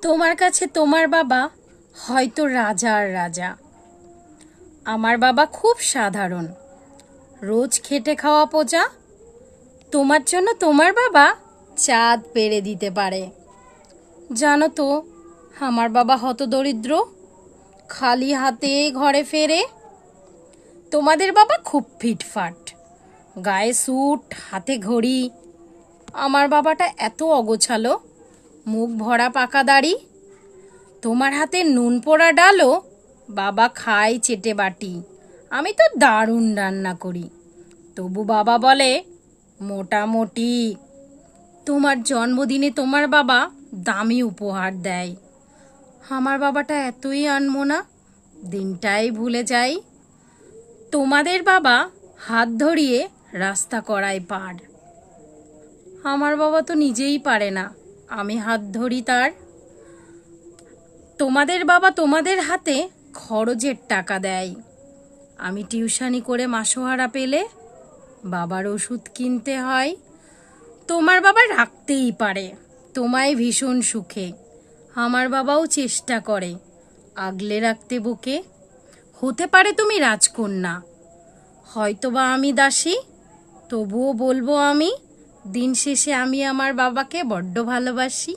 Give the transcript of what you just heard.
তোমার কাছে তোমার বাবা হয়তো রাজার রাজা। আমার বাবা খুব সাধারণ, রোজ খেটে খাওয়া প্রজা। তোমার জন্য তোমার বাবা চাঁদ পেরে দিতে পারে। জানো তো, আমার বাবা হতদরিদ্র, খালি হাতে ঘরে ফেরে। তোমাদের বাবা খুব ফিটফাট, গায়ে স্যুট, হাতে ঘড়ি। আমার বাবাটা এত অগোছালো, মুখ ভরা পাকা দাড়ি। তোমার হাতে নুন পোড়া ডালও বাবা খায় চেটে বাটি। আমি তো দারুণ রান্না করি, তবু বাবা বলে মোটামুটি। তোমার জন্মদিনে তোমার বাবা দামি উপহার দেয়। আমার বাবাটা এতই আনমনা, দিনটাই ভুলে যাই। তোমাদের বাবা হাত ধরিয়ে রাস্তা করায় পার। আমার বাবা তো নিজেই পারে না, আমি হাত ধরি তার। তোমাদের বাবা তোমাদের হাতে খরচের টাকা দেয়। আমি টিউশনি করে মাসোহারা পেলে বাবার ওষুধ কিনতে হয়। তোমার বাবা রাখতেই পারে তোমায় ভীষণ সুখে। আমার বাবাও চেষ্টা করে আগলে রাখতে বুকে। হতে পারে তুমি রাজকন্যা, হয়তোবা আমি দাসী, তবুও বলবো আমি, দিন শেষে আমি আমার বাবাকে বড্ড ভালোবাসি।